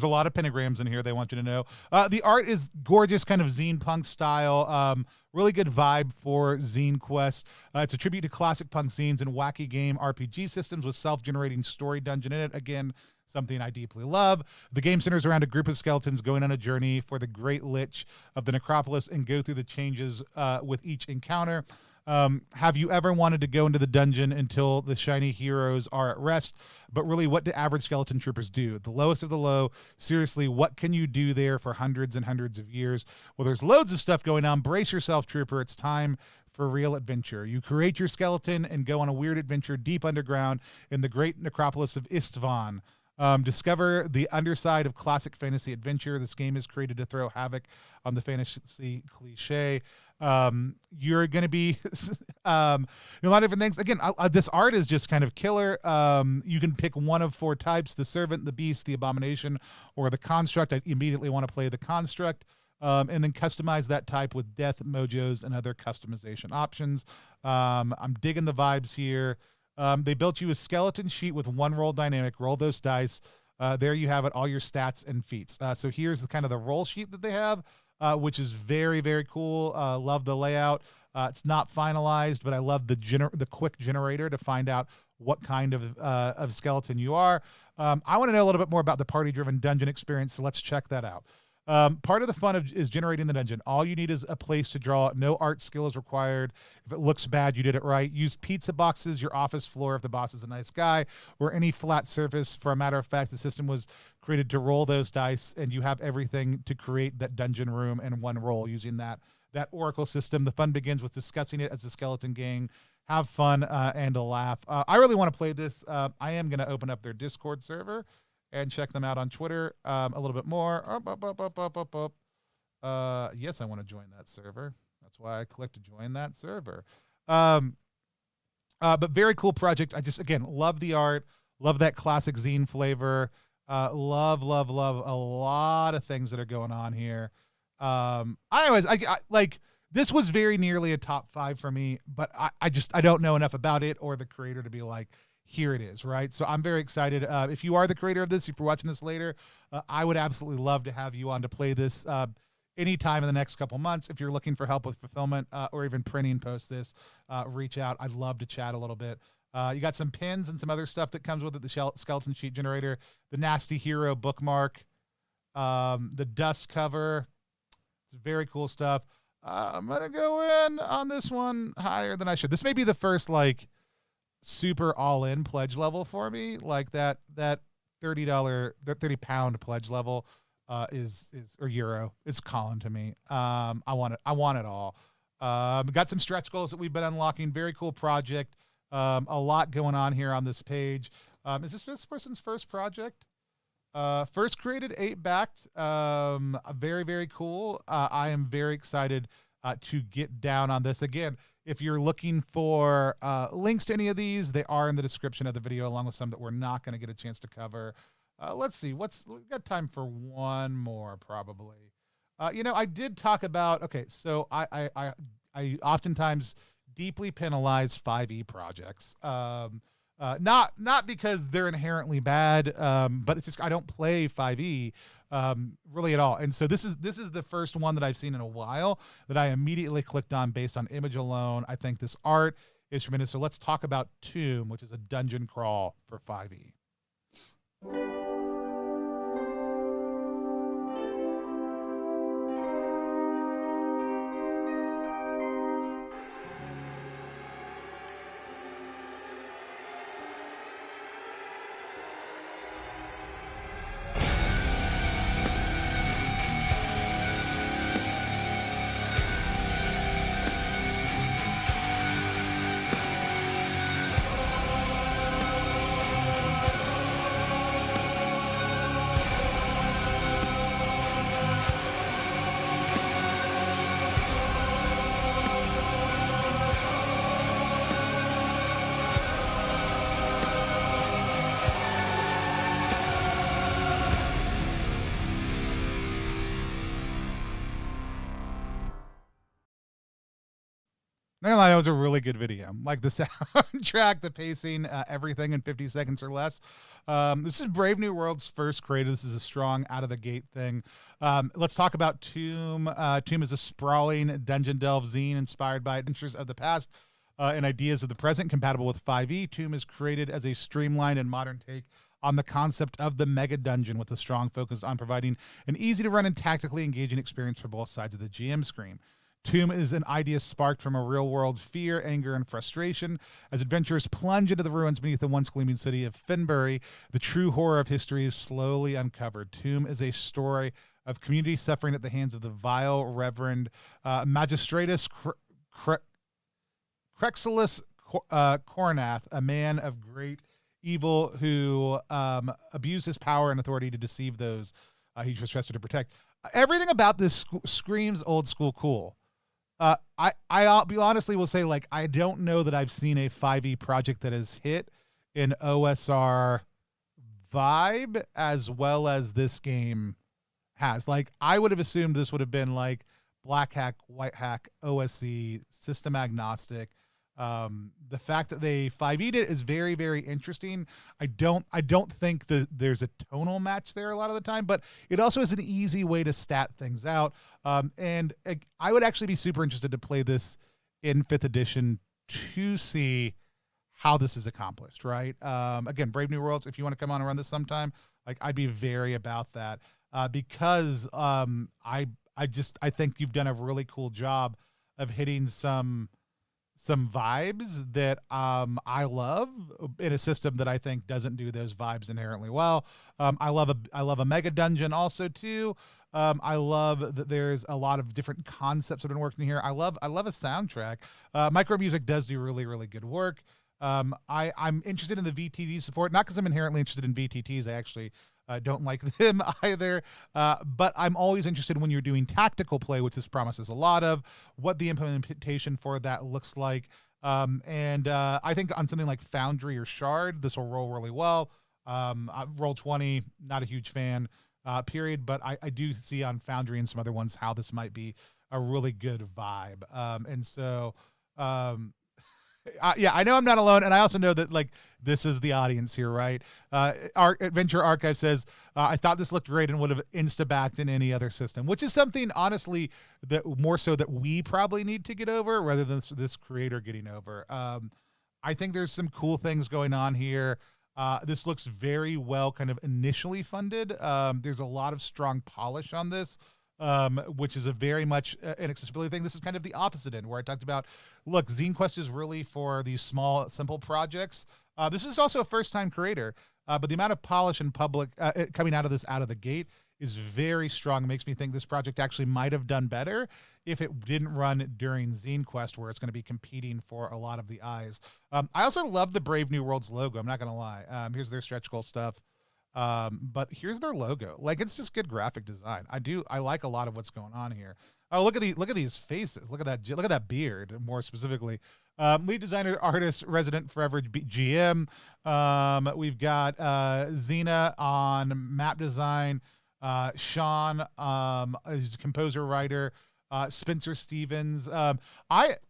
a lot of pentagrams in here, they want you to know. The art is gorgeous, kind of zine punk style. Really good vibe for Zine Quest. It's a tribute to classic punk zines and wacky game RPG systems with self-generating story dungeon in it. Again, something I deeply love. The game centers around a group of skeletons going on a journey for the Great Lich of the Necropolis and go through the changes with each encounter. Have you ever wanted to go into the dungeon until the shiny heroes are at rest? But really, what do average skeleton troopers do? The lowest of the low. Seriously, what can you do there for hundreds and hundreds of years? Well, there's loads of stuff going on. Brace yourself, trooper. It's time for real adventure. You create your skeleton and go on a weird adventure deep underground in the great necropolis of Istvan. Discover the underside of classic fantasy adventure. This game is created to throw havoc on the fantasy cliche. You're going to be a lot of different things. Again, this art is just kind of killer. You can pick one of 4 types: the servant, the beast, the abomination, or the construct. I immediately want to play the construct. And then customize that type with death, mojos, and other customization options. I'm digging the vibes here. They built you a skeleton sheet with 1 roll dynamic. Roll those dice. There you have it, all your stats and feats. So here's the kind of the roll sheet that they have, which is very, very cool. Love the layout. It's not finalized, but I love the quick generator to find out what kind of skeleton you are. I want to know a little bit more about the party-driven dungeon experience, so let's check that out. Part of the fun is generating the dungeon. All you need is a place to draw. No art skill is required. If it looks bad, you did it right. Use pizza boxes, your office floor if the boss is a nice guy, or any flat surface. For a matter of fact, the system was created to roll those dice, and you have everything to create that dungeon room in 1 roll using that Oracle system. The fun begins with discussing it as the skeleton gang. Have fun and a laugh. I really want to play this. I am going to open up their Discord server and check them out on Twitter a little bit more. Yes, I want to join that server. That's why I clicked to join that server. But very cool project. I just, again, love the art. Love that classic zine flavor. Love a lot of things that are going on here. Anyways, I like, this was very nearly a top 5 for me, but I don't know enough about it or the creator to be like, here it is, right? So I'm very excited. If you are the creator of this, if you're watching this later, I would absolutely love to have you on to play this anytime in the next couple months. If you're looking for help with fulfillment or even printing post this, reach out. I'd love to chat a little bit. You got some pins and some other stuff that comes with it, the skeleton sheet generator, the Nasty Hero bookmark, the dust cover. It's very cool stuff. I'm going to go in on this one higher than I should. This may be the first, like, super all-in pledge level for me. Like that $30 that 30-pound pledge level is or euro is calling to me. I want it all. Got some stretch goals that we've been unlocking. Very cool project. A lot going on here on this page. Is this person's first project? First created, 8 backed. Very, very cool. I am very excited to get down on this. Again, if you're looking for links to any of these, they are in the description of the video, along with some that we're not going to get a chance to cover. Let's see. We've got time for one more, probably. I did talk about, okay, so I oftentimes deeply penalize 5e projects. Not because they're inherently bad, but it's just I don't play 5e really at all. And so this is the first one that I've seen in a while that I immediately clicked on based on image alone. I think this art is tremendous. So let's talk about Tomb, which is a dungeon crawl for 5e. That was a really good video. Like the soundtrack, the pacing, everything in 50 seconds or less. This is Brave New World's first creator. This is a strong out-of-the-gate thing. Let's talk about Tomb. Tomb is a sprawling dungeon delve zine inspired by adventures of the past and ideas of the present, compatible with 5e. Tomb is created as a streamlined and modern take on the concept of the mega dungeon, with a strong focus on providing an easy-to-run and tactically engaging experience for both sides of the GM screen. Tomb is an idea sparked from a real-world fear, anger, and frustration. As adventurers plunge into the ruins beneath the once gleaming city of Finbury, the true horror of history is slowly uncovered. Tomb is a story of community suffering at the hands of the vile Reverend Magistratus Crexilus Cornath, a man of great evil who abused his power and authority to deceive those he was trusted to protect. Everything about this screams old school cool. I'll be honestly will say, like, I don't know that I've seen a 5e project that has hit an OSR vibe as well as this game has. Like, I would have assumed this would have been like black hack, white hack, OSC, system agnostic. The fact that they 5E'd it is very, very interesting. I don't think that there's a tonal match there a lot of the time, but it also is an easy way to stat things out. And I would actually be super interested to play this in 5th edition to see how this is accomplished, right? Again, Brave New Worlds, if you want to come on and run this sometime, like, I'd be very about that, because I think you've done a really cool job of hitting some vibes that I love in a system that I think doesn't do those vibes inherently well. I love a mega dungeon also too. I love that there's a lot of different concepts that have been working here. I love a soundtrack. Micro music does do really, really good work. I'm interested in the VTT support, not because I'm inherently interested in VTTs. I actually don't like them either. But I'm always interested when you're doing tactical play, which this promises a lot of, what the implementation for that looks like. And I think on something like Foundry or Shard, this will roll really well. Roll20, not a huge fan, period. But I do see on Foundry and some other ones how this might be a really good vibe. And so... yeah, I know I'm not alone, and I also know that, like, this is the audience here, right? Our Adventure Archive says, I thought this looked great and would have insta-backed in any other system, which is something, honestly, that more so that we probably need to get over rather than this creator getting over. I think there's some cool things going on here. This looks very well kind of initially funded. There's a lot of strong polish on this. Which is a very much an accessibility thing. This is kind of the opposite end where I talked about, look, Zine Quest is really for these small, simple projects. This is also a first-time creator, but the amount of polish and public coming out of this out of the gate is very strong. It makes me think this project actually might have done better if it didn't run during Zine Quest, where it's going to be competing for a lot of the eyes. I also love the Brave New Worlds logo. I'm not going to lie. Here's their stretch goal stuff. But here's their logo. Like, it's just good graphic design. I like a lot of what's going on here. Oh, look at these faces. Look at that beard, more specifically. Lead designer, artist, resident, forever GM. We've got Zena on map design. Sean, is composer, writer. Spencer Stevens.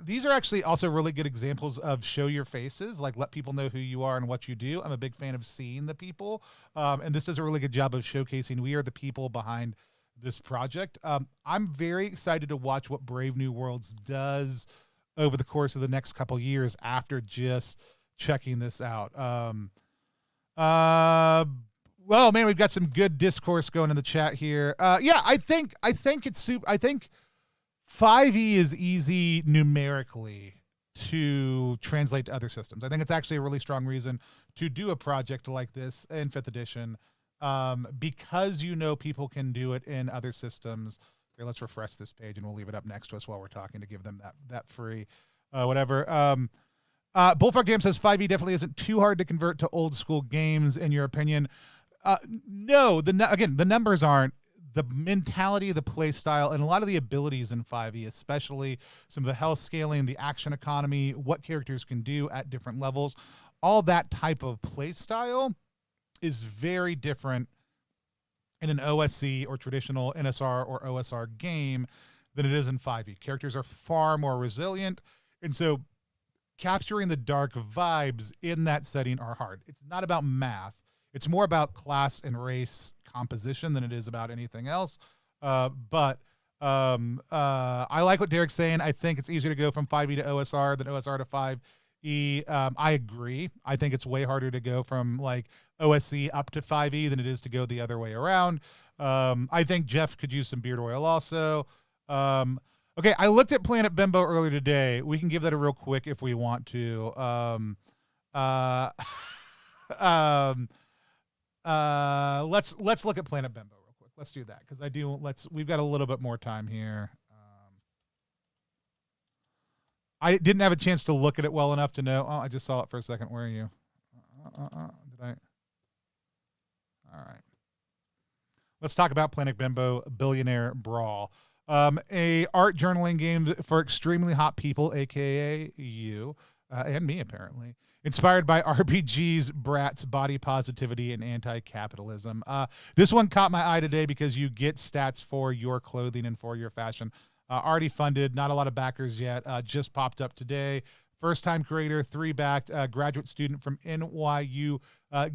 These are actually also really good examples of show your faces, like let people know who you are and what you do. I'm a big fan of seeing the people. And this does a really good job of showcasing we are the people behind this project. I'm very excited to watch what Brave New Worlds does over the course of the next couple years after just checking this out. Well, man, we've got some good discourse going in the chat here. Yeah, I think it's super. I think 5e is easy numerically to translate to other systems. I think it's actually a really strong reason to do a project like this in 5th edition, because people can do it in other systems. Here, let's refresh this page and we'll leave it up next to us while we're talking to give them that free whatever. Bullfrog Game says 5e definitely isn't too hard to convert to old school games, in your opinion. No, the numbers aren't. The mentality, the play style, and a lot of the abilities in 5e, especially some of the health scaling, the action economy, what characters can do at different levels, all that type of play style is very different in an OSC or traditional NSR or OSR game than it is in 5e. Characters are far more resilient, and so capturing the dark vibes in that setting are hard. It's not about math. It's more about class and race composition than it is about anything else. But I like what Derek's saying. I think it's easier to go from 5e to OSR than OSR to 5e. I agree. I think it's way harder to go from like OSC up to 5e than it is to go the other way around. I think Jeff could use some beard oil also. Okay, I looked at Planet Bimbo earlier today. We can give that a real quick if we want to. Let's look at Planet Bimbo real quick. Let's do that because we've got a little bit more time here. I didn't have a chance to look at it well enough to know. Oh, I just saw it for a second. Where are you? Did I? All right. Let's talk about Planet Bimbo Billionaire Brawl. A art journaling game for extremely hot people, aka you and me, apparently. Inspired by RPGs, brats, body positivity, and anti-capitalism. This one caught my eye today because you get stats for your clothing and for your fashion. Already funded, not a lot of backers yet. Just popped up today. First-time creator, 3-backed, graduate student from NYU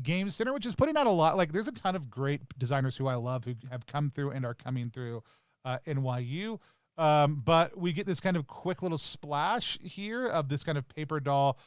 Game Center, which is putting out a lot. Like, there's a ton of great designers who I love who have come through and are coming through NYU. But we get this kind of quick little splash here of this kind of paper doll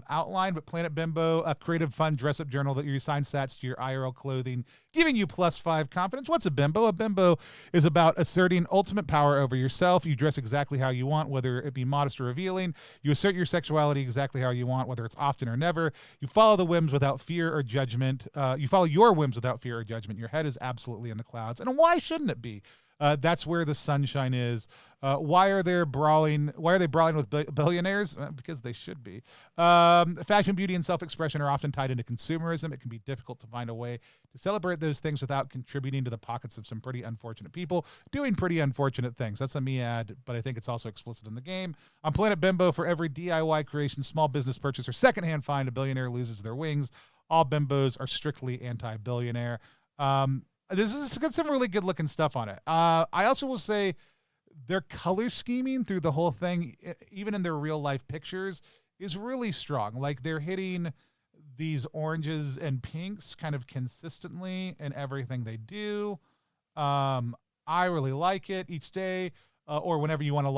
outline. But Planet Bimbo, a creative, fun dress-up journal that you assign stats to your IRL clothing, giving you +5 confidence. What's a bimbo? A bimbo is about asserting ultimate power over yourself. You dress exactly how you want, whether it be modest or revealing. You assert your sexuality exactly how you want, whether it's often or never. You follow the whims without fear or judgment. You follow your whims without fear or judgment. Your head is absolutely in the clouds. And why shouldn't it be? That's where the sunshine is. Why are they brawling with billionaires? Because they should be. Fashion, beauty, and self-expression are often tied into consumerism. It can be difficult to find a way to celebrate those things without contributing to the pockets of some pretty unfortunate people doing pretty unfortunate things. That's a me ad, but I think it's also explicit in the game. On Planet Bimbo, for every DIY creation, small business purchase, or secondhand find, a billionaire loses their wings. All bimbos are strictly anti-billionaire. This has got some really good looking stuff on it. I also will say their color scheming through the whole thing, even in their real life pictures, is really strong. Like, they're hitting these oranges and pinks kind of consistently in everything they do. I really like it. Each day or whenever you want to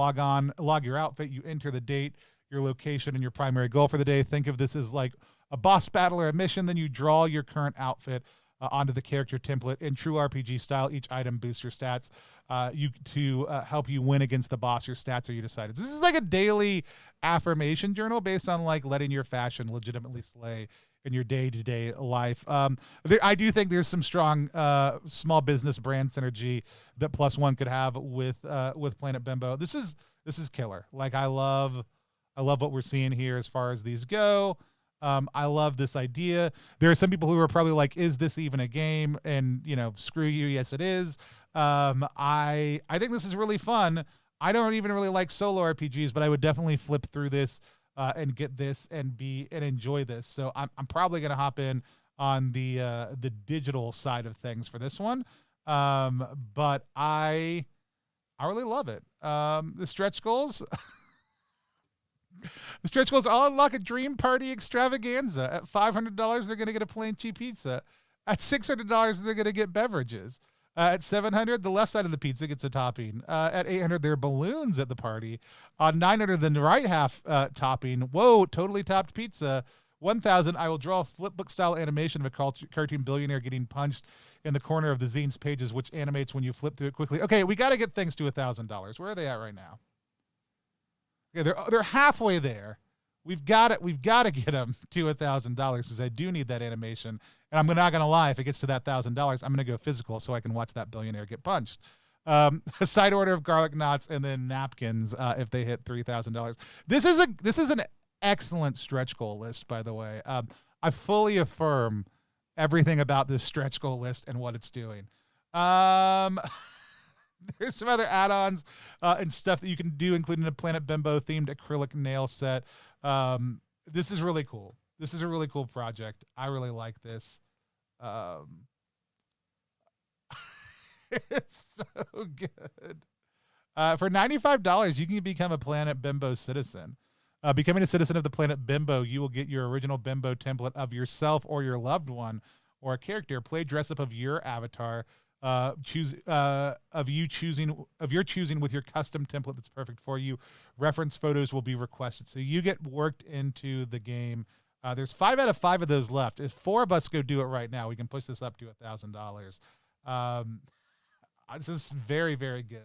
log your outfit, you enter the date, your location, and your primary goal for the day. Think of this as like a boss battle or a mission. Then you draw your current outfit onto the character template. In true RPG style, each item boosts your stats to help you win against the boss. Your stats are you decided. This is like a daily affirmation journal based on like letting your fashion legitimately slay in your day-to-day life. I do think there's some strong small business brand synergy that +1 could have with Planet Bimbo. This is killer. Like, I love what we're seeing here as far as these go. I love this idea. There are some people who are probably like, is this even a game? And, screw you. Yes, it is. I think this is really fun. I don't even really like solo RPGs, but I would definitely flip through this and get this and enjoy this. So I'm probably going to hop in on the digital side of things for this one. But I really love it. The stretch goals. The stretch goals all unlock a dream party extravaganza. At $500, they're going to get a plain cheap pizza. At $600, they're going to get beverages. At $700, the left side of the pizza gets a topping. At $800, there are balloons at the party. On $900, the right half topping. Whoa, totally topped pizza. $1,000, I will draw a flipbook style animation of a cartoon billionaire getting punched in the corner of the Zines pages, which animates when you flip through it quickly. Okay, we got to get things to $1,000. Where are they at right now? Okay, they're halfway there. We've got to get them to $1,000 because I do need that animation. And I'm not gonna lie, if it gets to that $1,000, I'm gonna go physical so I can watch that billionaire get punched. A side order of garlic knots and then napkins if they hit $3,000. This is an excellent stretch goal list, by the way. I fully affirm everything about this stretch goal list and what it's doing. There's some other add-ons and stuff that you can do, including a Planet Bimbo themed acrylic nail set. This is really cool. This is a really cool project. I really like this. It's so good. For $95, you can become a Planet Bimbo citizen. Becoming a citizen of the Planet Bimbo, you will get your original Bimbo template of yourself or your loved one or a character. Play dress up of your avatar. Of your choosing with your custom template that's perfect for you. Reference photos will be requested, so you get worked into the game. There's 5 out of 5 of those left. If 4 of us go do it right now, we can push this up to $1,000. This is very, very good.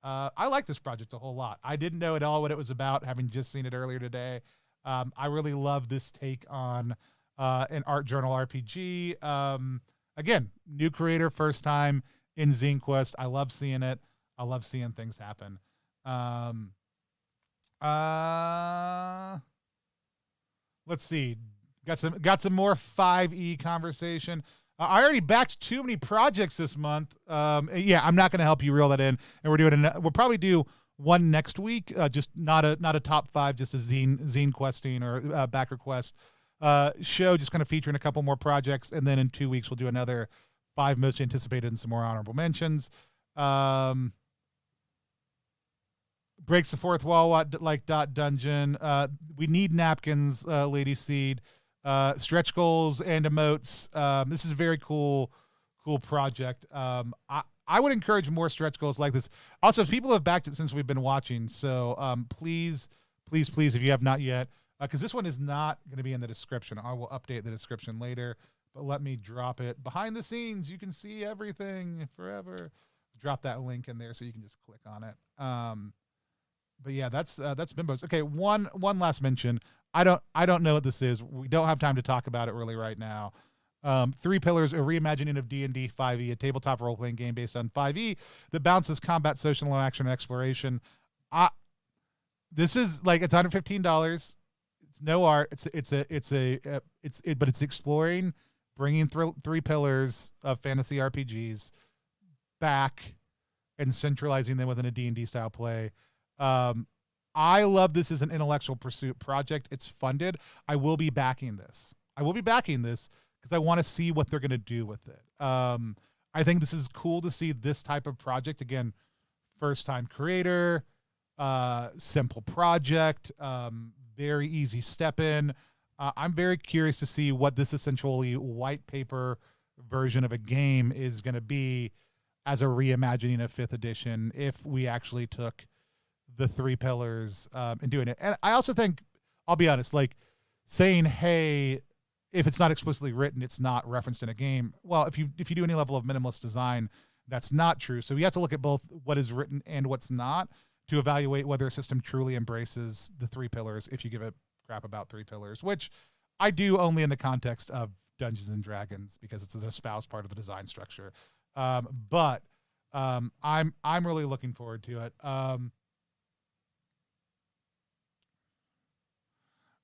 I like this project a whole lot. I didn't know at all what it was about, having just seen it earlier today. I really love this take on an art journal RPG. Again, new creator, first time in Zine Quest. I love seeing it. I love seeing things happen. Let's see. Got some more 5e conversation. I already backed too many projects this month. Yeah, I'm not going to help you reel that in, and we'll probably do one next week. Just not a top 5, just a zine questing or backer quest show, just kind of featuring a couple more projects, and then in 2 weeks we'll do another 5 most anticipated and some more honorable mentions. Breaks the fourth wall like dot dungeon. We need napkins, Lady Seed. Stretch goals and emotes. This is a very cool project. I would encourage more stretch goals like this. Also, people have backed it since we've been watching, so please, if you have not yet, because this one is not going to be in the description. I will update the description later, but let me drop it behind the scenes. You can see everything forever. Drop that link in there so you can just click on it. But yeah, that's Bimbo's. Okay, one last mention. I don't know what this is. We don't have time to talk about it really right now. 3 Pillars, a reimagining of D&D 5e, a tabletop role-playing game based on 5e that balances combat, social interaction, and exploration. This is like, it's $115. It's no art. But it's exploring, bringing 3 pillars of fantasy RPGs back and centralizing them within a D&D style play. I love this as an intellectual pursuit project. It's funded. I will be backing this because I want to see what they're going to do with it. I think this is cool to see this type of project. Again, first time creator, simple project, very easy step in. I'm very curious to see what this essentially white paper version of a game is going to be as a reimagining of 5th edition if we actually took the 3 pillars and doing it. And I also think, I'll be honest, like saying, hey, if it's not explicitly written, it's not referenced in a game. Well, if you do any level of minimalist design, that's not true. So you have to look at both what is written and what's not to evaluate whether a system truly embraces the 3 pillars, if you give a crap about 3 pillars, which I do only in the context of Dungeons and Dragons because it's an espoused part of the design structure. But I'm really looking forward to it.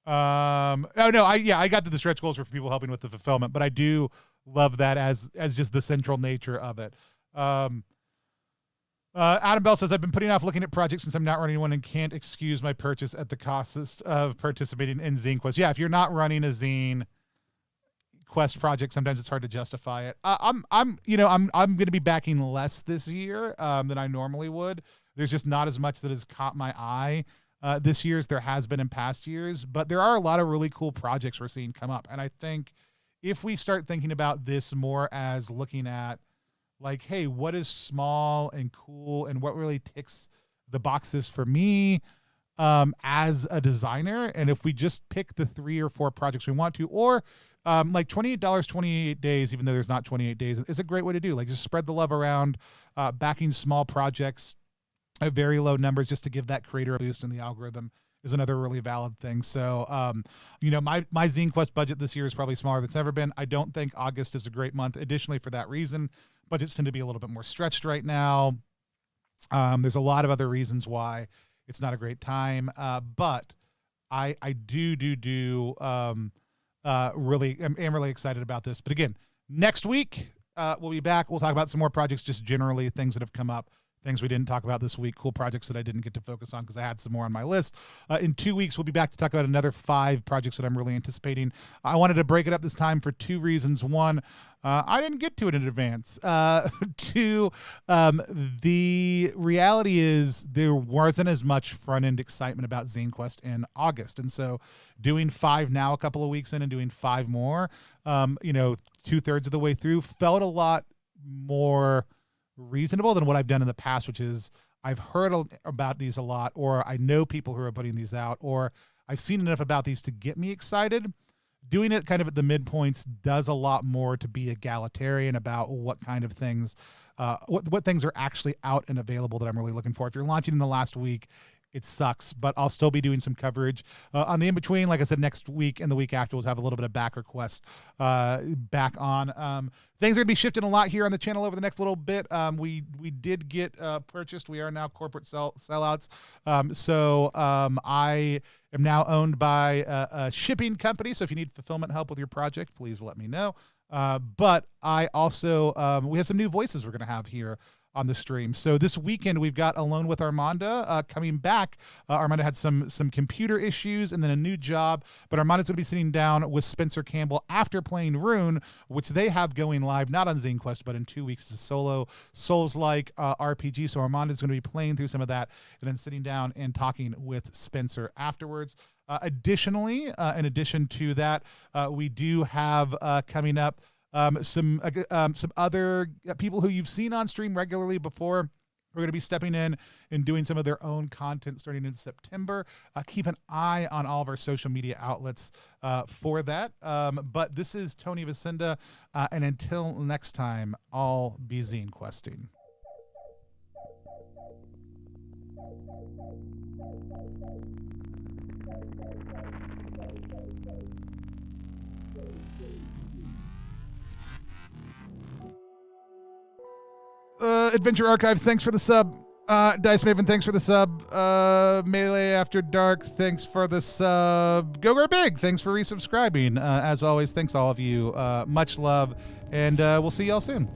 I got the stretch goals for people helping with the fulfillment, but I do love that as just the central nature of it. Adam Bell says, I've been putting off looking at projects since I'm not running one and can't excuse my purchase at the cost of participating in Zine Quest. Yeah, if you're not running a Zine Quest project, sometimes it's hard to justify it. I'm going to be backing less this year than I normally would. There's just not as much that has caught my eye this year as there has been in past years, but there are a lot of really cool projects we're seeing come up. And I think if we start thinking about this more as looking at like, hey, what is small and cool and what really ticks the boxes for me as a designer, and if we just pick the 3 or 4 projects we want to, or like $28, 28 days, even though there's not 28 days, is a great way to do. Like, just spread the love around, backing small projects at very low numbers just to give that creator a boost in the algorithm is another really valid thing. So, my Zine Quest budget this year is probably smaller than it's ever been. I don't think August is a great month. Additionally, for that reason, budgets tend to be a little bit more stretched right now. There's a lot of other reasons why it's not a great time. But I am really excited about this. But again, next week, we'll be back. We'll talk about some more projects, just generally things that have come up, things we didn't talk about this week, cool projects that I didn't get to focus on because I had some more on my list. In 2 weeks, we'll be back to talk about another 5 projects that I'm really anticipating. I wanted to break it up this time for 2 reasons. One, I didn't get to it in advance. 2, the reality is there wasn't as much front-end excitement about Zine Quest in August. And so doing 5 now a couple of weeks in and doing 5 more, 2/3 of the way through felt a lot more reasonable than what I've done in the past, which is I've heard about these a lot, or I know people who are putting these out, or I've seen enough about these to get me excited. Doing it kind of at the midpoints does a lot more to be egalitarian about what kind of things, what things are actually out and available that I'm really looking for. If you're launching in the last week, it sucks, but I'll still be doing some coverage on the in-between. Like I said, next week and the week after, we'll have a little bit of back request back on. Things are going to be shifting a lot here on the channel over the next little bit. We did get purchased. We are now corporate sellouts. So I am now owned by a shipping company. So if you need fulfillment help with your project, please let me know. But I also, we have some new voices we're going to have here on the stream. So this weekend we've got Alone with Armanda coming back. Armanda had some computer issues and then a new job, but Armanda's going to be sitting down with Spencer Campbell after playing Rune, which they have going live, not on Zine Quest, but in 2 weeks. It's a solo Souls-like RPG. So Armanda's going to be playing through some of that and then sitting down and talking with Spencer afterwards. Additionally, in addition to that, we do have coming up some other people who you've seen on stream regularly before. We're going to be stepping in and doing some of their own content starting in September. Keep an eye on all of our social media outlets for that. But this is Tony Vicinda, and until next time, I'll be Zine questing. Adventure Archive, thanks for the sub. Dice Maven, thanks for the sub. Melee After Dark, thanks for the sub. Go Big, thanks for resubscribing. As always, thanks all of you. Much love, and we'll see y'all soon.